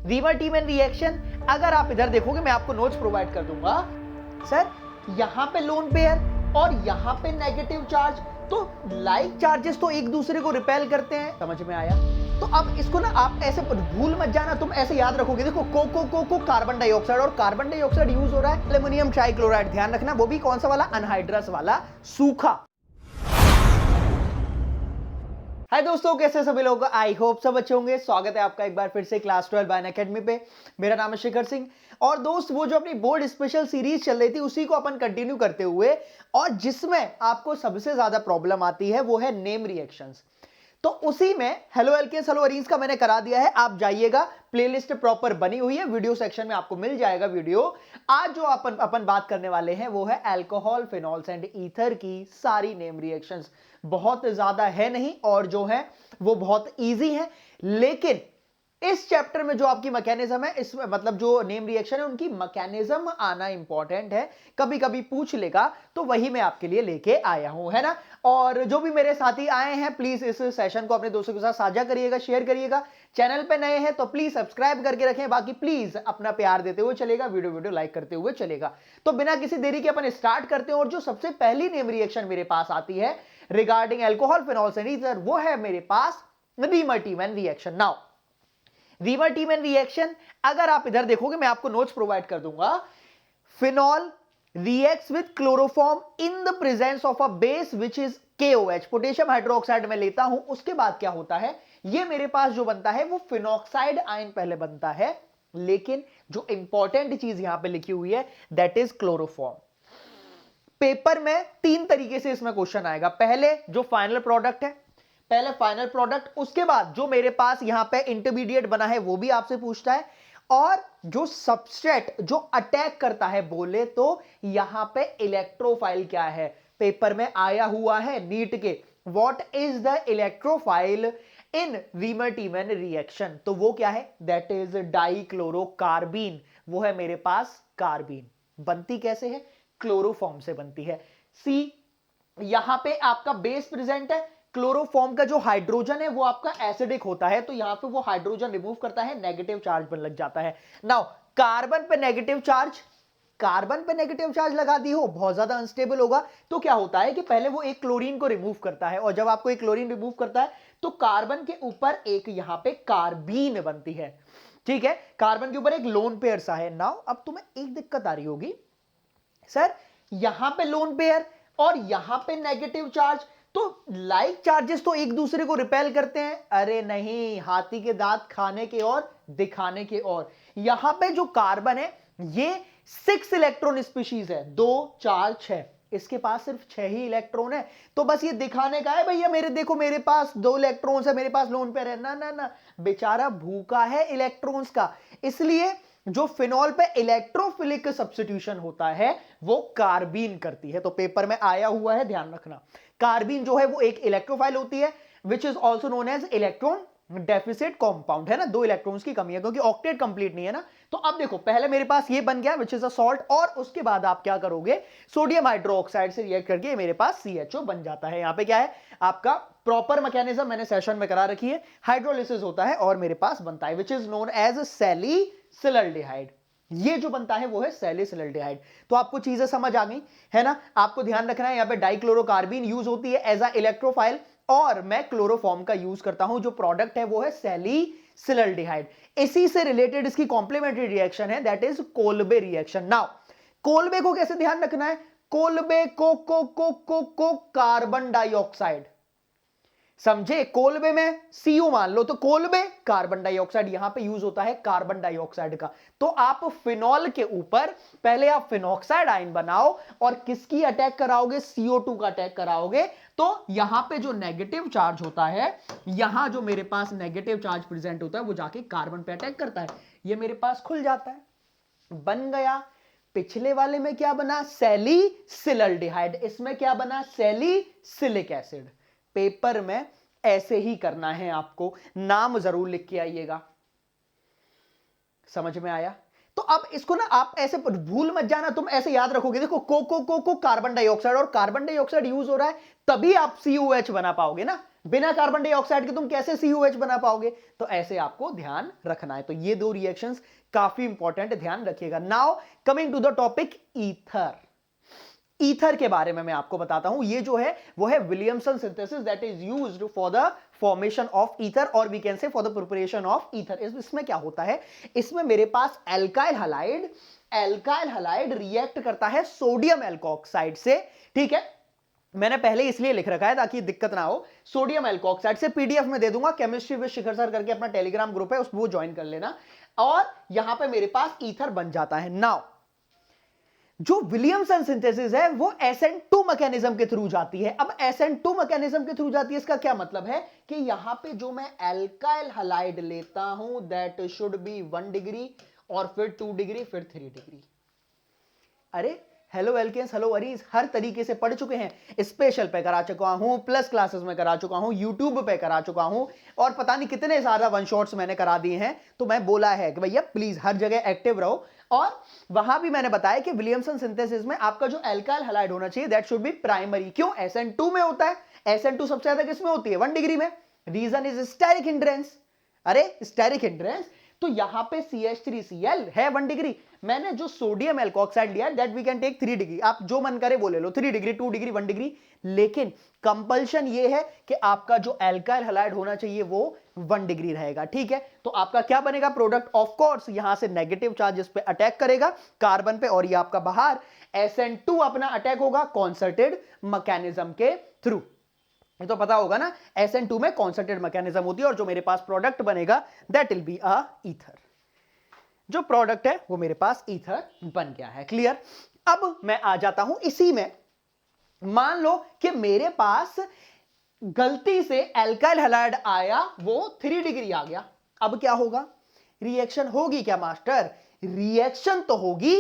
रीमा-टीमन reaction, अगर आप इधर देखोगे मैं आपको नोट्स प्रोवाइड कर दूंगा। सर यहां पे लोन पेयर और यहां पे नेगेटिव चार्ज, तो लाइक चार्जेस तो एक दूसरे को रिपेल करते हैं, समझ में आया। तो अब इसको ना आप ऐसे भूल मत जाना, तुम ऐसे याद रखोगे। देखो को कार्बन डाइऑक्साइड, और कार्बन डाइऑक्साइड यूज हो रहा है एल्युमिनियम ट्राइक्लोराइड, ध्यान रखना, वो भी कौन सा वाला, अनहाइड्रस वाला, सूखा। हाय दोस्तों, कैसे सभी लोग, आई होप सब अच्छे होंगे। स्वागत है आपका एक बार फिर से क्लास 12 बाय अनअकैडमी पे। मेरा नाम है शिखर सिंह। और दोस्त, वो जो अपनी बोर्ड स्पेशल सीरीज चल रही थी उसी को अपन कंटिन्यू करते हुए, और जिसमें आपको सबसे ज्यादा प्रॉब्लम आती है वो है नेम रिएक्शंस। तो उसी में हेलो एल्केन्स हेलो एरीन्स का मैंने करा दिया है, आप जाइएगा, प्लेलिस्ट प्रॉपर बनी हुई है, वीडियो सेक्शन में आपको मिल जाएगा वीडियो। आज जो अपन बात करने वाले हैं वो है अल्कोहल, फिनॉल्स एंड ईथर की सारी नेम रिएक्शंस। बहुत ज्यादा है नहीं, और जो है वो बहुत इजी है, लेकिन इस चैप्टर में जो आपकी मैकेनिज्म है, इस मतलब जो नेम रिएक्शन है उनकी मैकेनिज्म आना इंपॉर्टेंट है, कभी कभी पूछ लेगा, तो वही मैं आपके लिए लेके आया हूं, है ना। और जो भी मेरे साथी आए हैं, प्लीज इस सेशन को अपने दोस्तों के साथ साझा करिएगा, शेयर करिएगा। चैनल पे नए हैं तो प्लीज सब्सक्राइब करके रखें, बाकी प्लीज अपना प्यार देते हुए चलेगा, वीडियो लाइक करते हुए चलेगा। तो बिना किसी देरी के अपन स्टार्ट करते हैं। और जो सबसे पहली नेम रिएक्शन मेरे पास आती है regarding alcohol, phenols and ether, वो है मेरे पास रीमा-टीमन रिएक्शन। नाउ रीमा-टीमन रिएक्शन, अगर आप इधर देखोगे मैं आपको नोट्स प्रोवाइड कर दूंगा। Phenol reacts with chloroform in the presence of a base which is KOH, potassium hydroxide में लेता हूं। उसके बाद क्या होता है, ये मेरे पास जो बनता है वो फिनॉक्साइड आयन पहले बनता है, लेकिन जो इंपॉर्टेंट चीज यहां पे लिखी हुई है दैट इज क्लोरोफॉर्म। पेपर में तीन तरीके से इसमें क्वेश्चन आएगा। पहले जो फाइनल प्रोडक्ट है, पहले फाइनल प्रोडक्ट, उसके बाद जो मेरे पास यहां पे इंटरमीडिएट बना है वो भी आपसे पूछता है, और जो सबस्ट्रेट जो अटैक करता है, बोले तो यहां पे इलेक्ट्रोफाइल क्या है, पेपर में आया हुआ है नीट के, what is the electrophile in Reimer Tiemann reaction, तो वो क्या है, दैट इज डाइक्लोरोकार्बीन। वो है मेरे पास कार्बीन। बनती कैसे है, क्लोरोफॉर्म से बनती है। सी, यहां पे आपका बेस प्रेजेंट है, क्लोरोफॉर्म का जो हाइड्रोजन है वो आपका एसिडिक होता है, तो यहां पे वो हाइड्रोजन रिमूव करता है, नेगेटिव चार्ज पर लग जाता है। नाउ कार्बन पे नेगेटिव चार्ज, कार्बन पे नेगेटिव चार्ज लगा दी हो, बहुत ज्यादा अनस्टेबल होगा, तो क्या होता है कि पहले वो एक क्लोरीन को रिमूव करता है, और जब आपको एक क्लोरीन रिमूव करता है तो कार्बन के ऊपर एक यहां पे कार्बीन बनती है। ठीक है, कार्बन के ऊपर एक लोन पेयर सा है। नाउ अब तुम्हें एक दिक्कत आ रही होगी, सर यहां पे लोन पेयर और यहां पे नेगेटिव चार्ज, तो लाइक चार्जेस तो एक दूसरे को रिपेल करते हैं। अरे नहीं, हाथी के दांत खाने के और दिखाने के और। यहां पे जो कार्बन है ये 6 इलेक्ट्रॉन स्पीशीज है, 2 4 6, इसके पास सिर्फ 6 ही इलेक्ट्रॉन है, तो बस ये दिखाने का है, भैया मेरे देखो मेरे पास 2 इलेक्ट्रॉन्स है, मेरे पास लोन पेयर है। ना ना ना, बेचारा भूखा है इलेक्ट्रॉन्स का, इसलिए जो फिनॉल पे इलेक्ट्रोफिलिक सब्स्टिट्यूशन होता है वो कार्बीन करती है। तो पेपर में आया हुआ है, ध्यान रखना, कार्बीन जो है वो एक इलेक्ट्रोफाइल होती है, which is also known as electron deficit compound, है ना, 2 इलेक्ट्रॉन्स की कमी है क्योंकि ऑक्टेट कंप्लीट नहीं है ना। तो अब देखो, पहले मेरे पास ये बन गया विच इज अ सॉल्ट, और उसके बाद आप क्या करोगे, सोडियम हाइड्रोक्साइड से रिएक्ट करके मेरे पास CHO बन जाता है। यहां पे क्या है आपका प्रॉपर मैकेनिज्म, मैंने सेशन में करा रखी है, हाइड्रोलिसिस होता है और मेरे पास बनता है विच इज नोन एज सैलिसिलल्डिहाइड। ये जो बनता है वो है सैलिसिलल्डिहाइड। तो आपको चीजें समझ आ गई, है ना। आपको ध्यान रखना है, यहां पे डाइक्लोरोकार्बीन यूज होती है एज अ इलेक्ट्रोफाइल, और मैं क्लोरोफॉर्म का यूज करता हूं, जो प्रोडक्ट है वो है सैलिसिलल्डिहाइड। इसी से रिलेटेड इसकी कॉम्प्लीमेंट्री रिएक्शन है, that is Kolbe reaction. Now Kolbe को कैसे ध्यान रखना है, कोल्बे को कार्बन डाइऑक्साइड, समझे, कोल्बे में Cu मान लो, तो कोल्बे कार्बन डाइऑक्साइड, यहां पे यूज होता है कार्बन डाइऑक्साइड का। तो आप फिनॉल के ऊपर पहले आप फिनॉक्साइड आयन बनाओ, और किसकी अटैक कराओगे, CO2 का अटैक कराओगे, तो यहां पे जो नेगेटिव चार्ज होता है, यहां जो मेरे पास नेगेटिव चार्ज प्रेजेंट होता है वो जाके कार्बन पे अटैक करता है, ये मेरे पास खुल जाता है, बन गया। पिछले वाले में क्या बना, सैलिसिलल्डिहाइड, इसमें क्या बना, सैलिसिलिक एसिड। पेपर में ऐसे ही करना है आपको, नाम जरूर लिख के आइएगा, समझ में आया। तो अब इसको ना आप ऐसे भूल मत जाना, तुम ऐसे याद रखोगे। देखो को कार्बन डाइऑक्साइड, और कार्बन डाइऑक्साइड यूज हो रहा है तभी आप COH बना पाओगे ना, बिना कार्बन डाइऑक्साइड के तुम कैसे COH बना पाओगे? तो ऐसे आपको ध्यान रखना है। तो ये दो रिएक्शंस काफी इंपॉर्टेंट, ध्यान रखिएगा। Now coming to the topic ether. Ether के बारे में मैं आपको बताता हूं। ये जो है वो है Williamson synthesis that is used for the formation of ether, और we can say for the preparation of ether. इसमें क्या होता है, इसमें मेरे पास एल्काइल हलाइड रिएक्ट करता है सोडियम एल्कोक्साइड से। ठीक है, मैंने पहले इसलिए लिख रखा है ताकि दिक्कत ना हो। सोडियम एल्कोक्साइड से PDF में दे दूंगा, केमिस्ट्री विद शिखर सर करके अपना टेलीग्राम ग्रुप है, उसको ज्वाइन कर लेना। और यहां पे मेरे पास ईथर बन जाता है। नाउ जो विलियमसन सिंथेसिस है वो SN2 मैकेनिज्म के थ्रू जाती है। अब SN2 मैकेनिज्म के थ्रू जाती है, इसका क्या मतलब है कि यहां पे जो मैं एल्काइल हलाइड लेता हूं दैट शुड बी 1 डिग्री, और फिर 2 डिग्री, फिर 3 डिग्री। अरे हेलो एल्केन्स, हेलो अरीज, हर तरीके से पढ़ चुके हैं। स्पेशल पे करा चुका हूं, प्लस क्लासेस में करा चुका हूं, यूट्यूब पे करा चुका हूं, और पता नहीं कितने ज्यादा वन शॉट्स मैंने करा दिए हैं। तो मैं बोला है कि भैया प्लीज हर जगह एक्टिव रहो। और वहां भी मैंने बताया कि विलियमसन सिंथेसिस में आपका जो एल्काइल हलाइड होना चाहिए दैट शुड बी प्राइमरी। क्यों? SN2 में होता है। SN2 सबसे ज्यादा किसमें होती है? 1 डिग्री में। Reason is steric hindrance. अरे स्टेरिक हिंड्रेंस, तो यहां पे CH3Cl है 1 डिग्री। मैंने जो सोडियम एल्कोक्साइड लिया that we can take 3 degree. आप जो मन करे वो ले लो, 3 डिग्री, 2 डिग्री, 1 डिग्री। लेकिन कंपल्शन ये है कि आपका जो एल्काइल हलाइड होना चाहिए वो 1 डिग्री रहेगा। ठीक है, तो आपका क्या बनेगा प्रोडक्ट? ऑफ कोर्स यहां से नेगेटिव चार्ज इस पे अटैक करेगा कार्बन पे, और ये आपका बाहर SN2 अपना अटैक होगा कॉन्सर्टेड मैकेनिज्म के थ्रू। ये तो पता होगा ना, SN2 में कॉन्सर्टेड मैकेनिज्म होती है, और जो मेरे पास प्रोडक्ट बनेगा that will be a ether. जो प्रोडक्ट है वो मेरे पास ईथर बन गया है। क्लियर? अब मैं आ जाता हूं इसी में। मान लो कि मेरे पास गलती से एल्काइल हलाइड आया, वो 3 डिग्री आ गया। अब क्या होगा? रिएक्शन होगी क्या मास्टर? रिएक्शन तो होगी,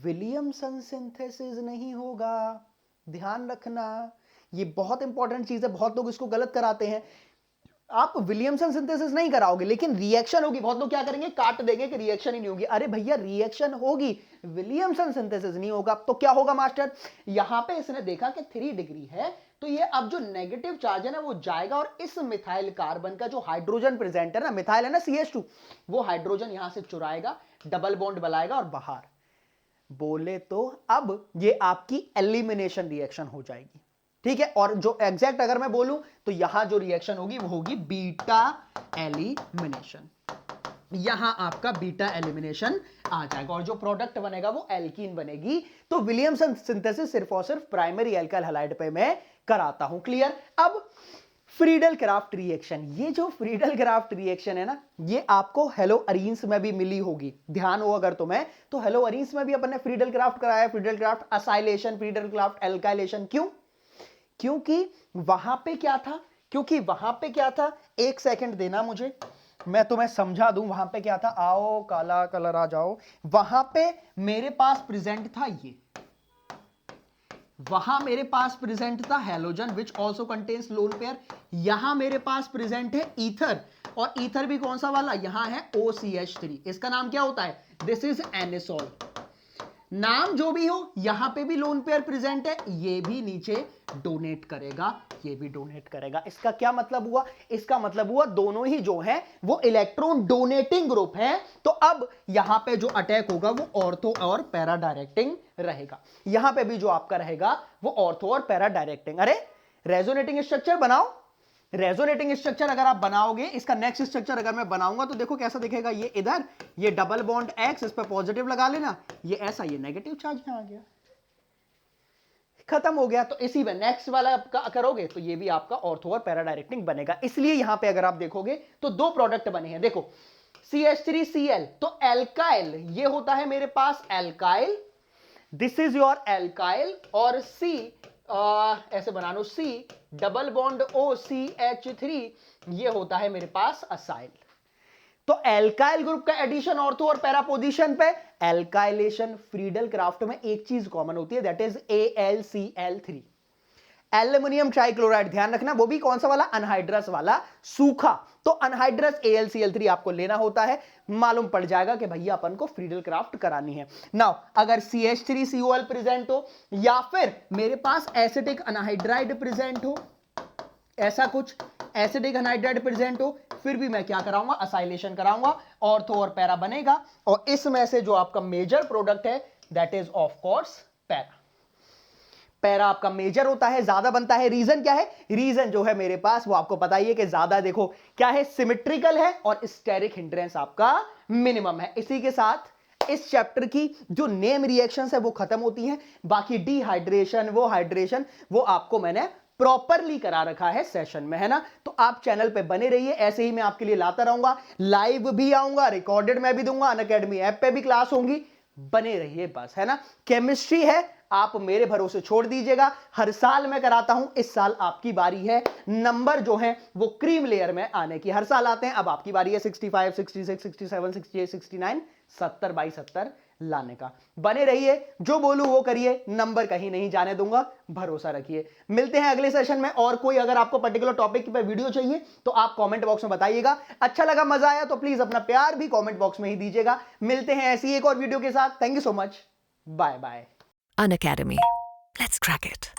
विलियमसन सिंथेसिस नहीं होगा। ध्यान रखना, ये बहुत इंपॉर्टेंट चीज है। बहुत लोग इसको गलत कराते हैं। आप विलियमसन सिंथेसिस नहीं कराओगे लेकिन रिएक्शन होगी। बहुत लोग क्या करेंगे, काट देंगे कि रिएक्शन ही नहीं होगी। अरे भैया रिएक्शन होगी, विलियमसन सिंथेसिस नहीं होगा। तो क्या होगा मास्टर? यहां पे इसने देखा कि 3 डिग्री है, तो ये अब जो नेगेटिव चार्ज है ना वो जाएगा, और इस मिथाइल कार्बन का जो हाइड्रोजन प्रेजेंट है ना, मिथाइल है ना CH2, वो हाइड्रोजन यहां से चुराएगा, डबल बॉन्ड बनाएगा और बाहर। बोले तो अब ये आपकी एलिमिनेशन रिएक्शन हो जाएगी। ठीक है, और जो एग्जैक्ट अगर मैं बोलूं तो यहां जो रिएक्शन होगी वो होगी बीटा एलिमिनेशन। यहां आपका बीटा एलिमिनेशन आ जाएगा, और जो प्रोडक्ट बनेगा वो एल्कीन बनेगी। तो विलियमसन सिंथेसिस सिर्फ और सिर्फ प्राइमरी एल्काइल हलाइड पे मैं कराता हूं। क्लियर? अब फ्रीडल क्राफ्ट रिएक्शन, ये जो फ्रीडल क्राफ्ट रिएक्शन है ना, ये आपको हेलो अरीन्स में भी मिली होगी। ध्यान हो अगर तुम्हें तो हेलो अरीन्स में भी अपन ने फ्रीडल क्राफ्ट कराया, Friedel craft acylation, Friedel craft alkylation. क्यों? क्योंकि वहां पे क्या था, एक सेकंड देना मुझे, मैं तुम्हें समझा दूं। वहां पे क्या था, आओ काला कलर आ जाओ। वहां पे मेरे पास प्रेजेंट था ये, वहां मेरे पास प्रेजेंट था halogen which also contains lone pair. यहां मेरे पास प्रेजेंट है ईथर, और ईथर भी कौन सा वाला? यहां है OCH3। इसका नाम क्या होता है? This is anisole. नाम जो भी हो, यहां पे भी लोन पेयर प्रेजेंट है, ये भी नीचे डोनेट करेगा, ये भी डोनेट करेगा। इसका क्या मतलब हुआ? इसका मतलब हुआ दोनों ही जो है वो इलेक्ट्रॉन डोनेटिंग ग्रुप है। तो अब यहां पे जो अटैक होगा वो ऑर्थो और पैरा डायरेक्टिंग रहेगा। यहां पे भी जो आपका रहेगा वो ऑर्थो और पैरा डायरेक्टिंग। अरे रेजोनेटिंग स्ट्रक्चर बनाओ। रेजोनेटिंग स्ट्रक्चर अगर आप बनाओगे, इसका नेक्स्ट स्ट्रक्चर अगर मैं बनाऊंगा तो देखो कैसा दिखेगा। ये इधर, ये डबल बॉन्ड X, इस पे पॉजिटिव लगा लेना, ये ऐसा, ये नेगेटिव चार्ज में आ गया, खत्म हो गया। तो इसी में नेक्स्ट वाला करोगे तो ये भी आपका ऑर्थो और पैरा डायरेक्टिंग बनेगा। इसलिए यहां पे अगर आप देखोगे तो दो प्रोडक्ट बने हैं। देखो CH3Cl, तो एल्काइल, ये होता है मेरे पास alkyl, this is your alkyl, और C ऐसे बना लो, C डबल बॉन्ड OCH3, ये होता है मेरे पास असाइल। तो एल्काइल ग्रुप का एडिशन ऑर्थो और पैरा पोजीशन पे, एल्काइलेशन। फ्रीडल क्राफ्ट में एक चीज कॉमन होती है that is AlCl3, aluminium trichloride. ध्यान रखना, वो भी कौन सा वाला? अनहाइड्रस वाला, सूखा। तो अनहाइड्रस AlCl3 आपको लेना होता है। मालूम पड़ जाएगा कि भैया अपन को फ्रीडल क्राफ्ट करानी है। नाउ अगर CH3COL प्रेजेंट हो, या फिर मेरे पास एसिटिक अनहाइड्राइड प्रेजेंट हो, ऐसा कुछ एसिडिक अनहाइड्राइड प्रेजेंट हो, फिर भी मैं क्या कराऊंगा, असाइलेशन कराऊंगा, ऑर्थो और पैरा बनेगा, और इसमें से जो आपका मेजर प्रोडक्ट है that is of course para. Para आपका मेजर होता है, ज्यादा बनता है। रीजन क्या है, रीजन जो है मेरे पास वो आपको पता ही है कि ज्यादा देखो क्या है, सिमेट्रिकल है और स्टेरिक हिंड्रेंस आपका मिनिमम है। इसी के साथ इस चैप्टर की जो नेम रिएक्शंस है वो खत्म होती हैं। बाकी डिहाइड्रेशन वो हाइड्रेशन वो आपको मैंने प्रॉपरली करा रखा है सेशन में, है ना। तो आप चैनल पे बने रहिए, ऐसे ही मैं आपके लिए लाता रहूंगा, लाइव भी आऊंगा, रिकॉर्डेड मैं भी दूंगा, अनअकैडमी ऐप पे भी क्लास होंगी, बने रहिए बस, है ना। केमिस्ट्री है, आप मेरे भरोसे छोड़ दीजिएगा, हर साल मैं कराता हूं, इस साल आपकी बारी है। नंबर जो है वो क्रीम लेयर में आने की, हर साल आते हैं, अब आपकी बारी है 65, 66, 67, 68, 69, 70 बाई 70 लाने का। बने रहिए, जो बोलूं वो करिए, नंबर कहीं नहीं जाने दूंगा, भरोसा रखिए। मिलते हैं अगले सेशन में, और कोई अगर आपको पर्टिकुलर टॉपिक पे वीडियो चाहिए तो आप कमेंट बॉक्स में बताइएगा। अच्छा लगा, मजा आया तो प्लीज अपना प्यार भी कमेंट बॉक्स में ही दीजिएगा। मिलते हैं ऐसी एक और वीडियो के साथ। Thank you so much, bye bye. Unacademy. Let's crack it.